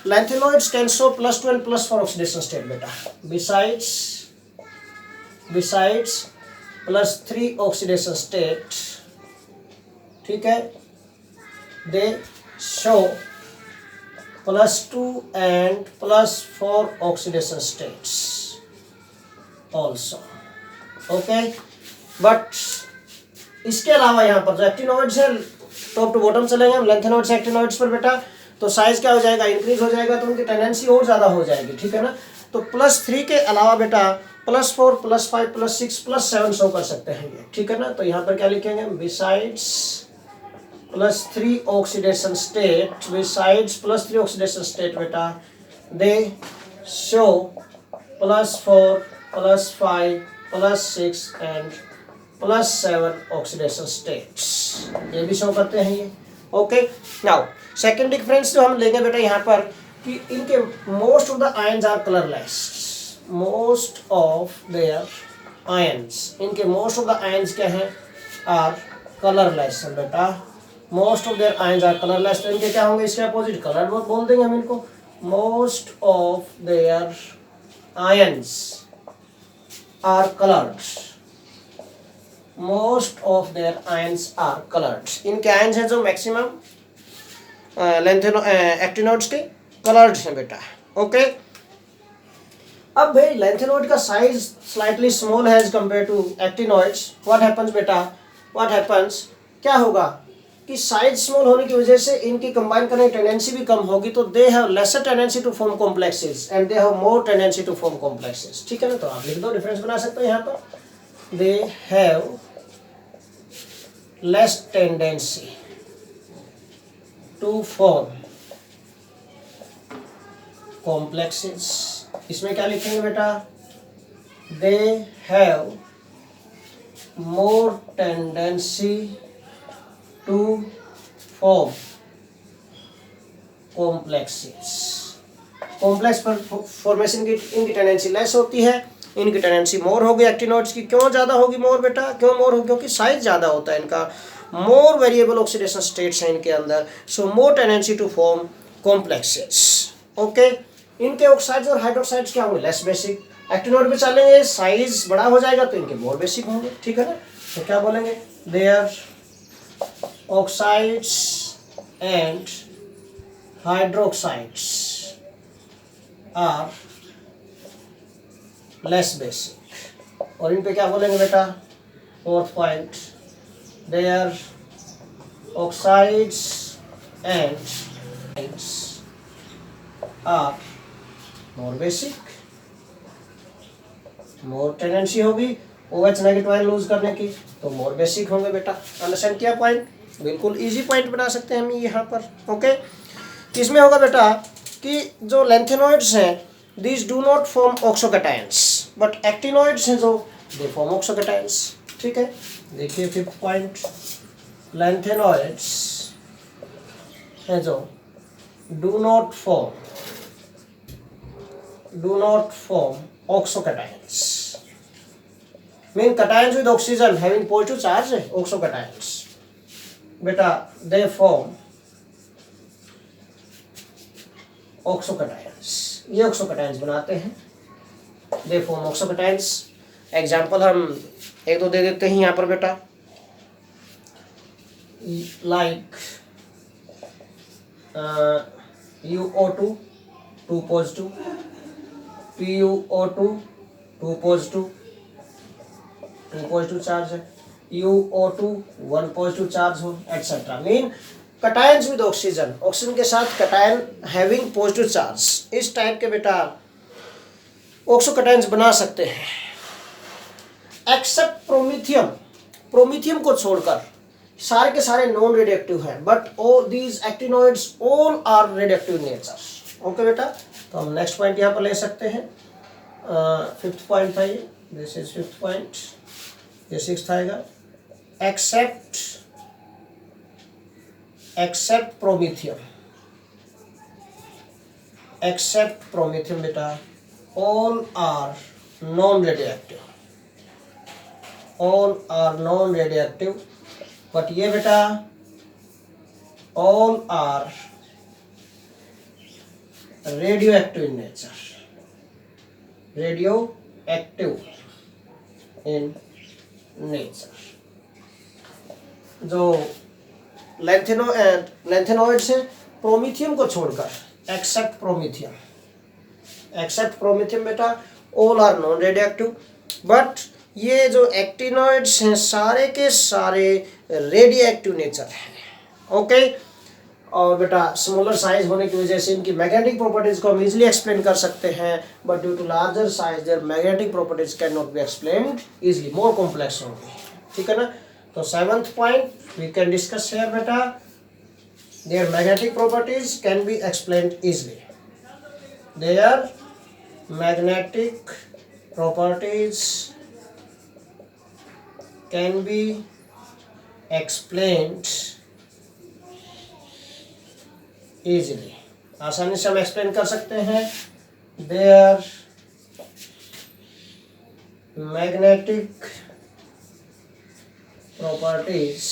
lanthanoids can show +2 and +4 oxidation state बेटा। बिसाइड्स +3 ऑक्सीडेशन स्टेट, ठीक है, दे show +2 and +4 oxidation states also. Okay, but इसके अलावा यहाँ पर जो एक्टिनॉइड्स है टॉप टू बॉटम चलेंगे हम लैंथेनॉइड्स एक्टिनॉइड्स पर बेटा, तो साइज क्या हो जाएगा, इंक्रीज हो जाएगा, तो उनकी टेंडेंसी और ज़्यादा हो जाएगी। ठीक है ना, तो +3 के अलावा बेटा +4 +5 +6 +7 शो कर सकते हैं ये। ठीक है ना, तो यहाँ पर क्या लिखेंगे, besides +3 oxidation state, besides +3 oxidation state बेटा, they show +4 +5 +6 and +7 oxidation states, ये भी शो करते हैं ये। ओके, नाउ सेकंड डिफरेंस जो हम लेंगे बेटा यहाँ पर कि इनके most of the ions are colourless, most of their ions, इनके मोस्ट ऑफ द आयंस क्या हैं, आर कलरलेस बेटा, most of their ions are colourless, तो इनके क्या होंगे, इसके अपोजिट कलर्ड बोल देंगे हम इनको। Most of their ions are coloured, most of their ions are coloured. इनके आयंस हैं जो मैक्सिमम एक्टिनोड्स के कलर्ड हैं बेटा। ओके, अब भाई लैंथेनोइड का साइज स्लाइटली स्मॉल है as compare to actinoids. What happens बेटा, व्हाट हैपेंस, क्या होगा कि साइज स्मॉल होने की वजह से इनकी कंबाइन करने की टेंडेंसी भी कम होगी, तो they have lesser tendency to form complexes and they have more tendency to form complexes. ठीक है ना, तो आप लिख दो, डिफरेंस बना सकते हो यहाँ पर। They have less tendency to form complexes. इसमें क्या लिखेंगे बेटा, they have more tendency to form complexes. Complex formation की इनकी टेंडेंसी लेस होती है, इनकी टेंडेंसी मोर होगी एक्टिनोइड्स की। क्यों ज़्यादा होगी मोर बेटा, क्यों मोर होगी, क्योंकि साइज ज़्यादा होता है इनका, मोर वेरिएबल ऑक्सीडेशन स्टेट्स हैं इनके अंदर, so more tendency to form complexes. Okay, इनके ऑक्साइड्स और हाइड्रोक्साइड्स क्या होंगे, लेस बेसिक। एक्टिनोइड में चलेंगे, साइज बड़ा हो जाएगा तो इनके मोर बेसिक होंगे। ठीक है ना, तो क्या बोलेंगे, their oxides and hydroxides are less basic. और इन पे क्या बोलेंगे बेटा, fourth point, their oxides and are more basic, more tendency होगी OH नेगेटिव आयन लूज करने की, तो मोर बेसिक होंगे बेटा। अंडरस्टैंड किया पॉइंट, बिल्कुल इजी पॉइंट बना सकते हैं हम यहाँ पर। ओके, इसमें होगा बेटा कि जो लैंथेनोइड्स हैं these do not form oxocations, but actinoids हैं जो दे फॉर्म ऑक्सोकैटायंस। ठीक है, देखिए फिफ्थ पॉइंट, लैंथेनोइड्स हैं जो do not form oxocations, mean cations with oxygen having positive charge, oxocations beta, they form oxocations, ये oxocations बनाते हैं, they form oxocations। एग्जाम्पल हम एक दो दे देते हैं यहाँ पर बेटा, like UO2 2 positive, PuO2 2 positive, 2 positive charge है, UO2 1 पॉजिटिव चार्ज हो, etcetera. Mean cations with oxygen, oxygen के साथ कटायन हैविंग पॉजिटिव चार्ज, इस टाइप के बेटा ऑक्सोकटायंस बना सकते हैं। एक्सेप्ट प्रोमीथियम, प्रोमीथियम को छोड़कर सारे के सारे नॉन रेडिएक्टिव हैं, but all these actinoids all are radioactive nature. Okay बेटा, तो हम नेक्स्ट पॉइंट यहाँ पर ले सकते हैं। फिफ्थ पॉइंट था ये, दिस इज फिफ्थ पॉइंट, ये सिक्स्थ आएगा। एक्सेप्ट प्रोमीथियम, एक्सेप्ट प्रोमीथियम बेटा, all are non radioactive, all are non radioactive, but ये बेटा all are radioactive in nature, radioactive in nature. जो लैंथेनोइड से promethium को छोड़कर, एक्सेप्ट प्रोमीथियम, एक्सेप्ट प्रोमीथियम बेटा all are non radioactive, but ये जो एक्टिनोइड्स हैं सारे के सारे रेडियोएक्टिव नेचर हैं। ओके, और बेटा स्मॉलर साइज होने की वजह से इनकी मैग्नेटिक प्रॉपर्टीज को हम इजीली एक्सप्लेन कर सकते हैं, but due to larger size their magnetic properties can not be explained easily, more complex होंगी। ठीक है ना, तो seventh point we can discuss here बेटा, their magnetic properties can be explained easily, their magnetic properties can be explained easily, आसानी से हम explain कर सकते हैं। Their magnetic properties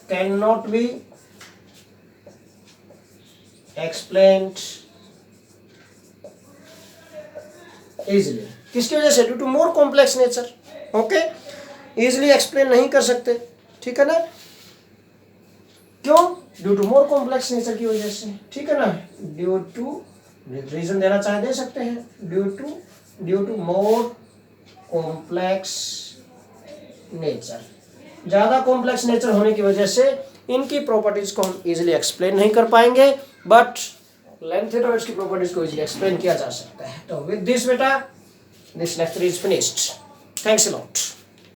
can not be explained easily. किसकी वजह से? Due to more complex nature. Okay, easily explain नहीं कर सकते, ठीक है ना? क्यों? Due to more complex nature की वजह से, ठीक है ना? ड्यू टू, रीजन देना चाहे दे सकते हैं, due to more complex nature. ज्यादा कॉम्प्लेक्स नेचर होने की वजह से इनकी प्रॉपर्टीज को हम इजिली एक्सप्लेन नहीं कर पाएंगे, बट लेंथ थीटा की प्रॉपर्टीज को इजिली एक्सप्लेन किया जा सकता है। तो विद दिस बेटा, this lecture is finished. Thanks a lot.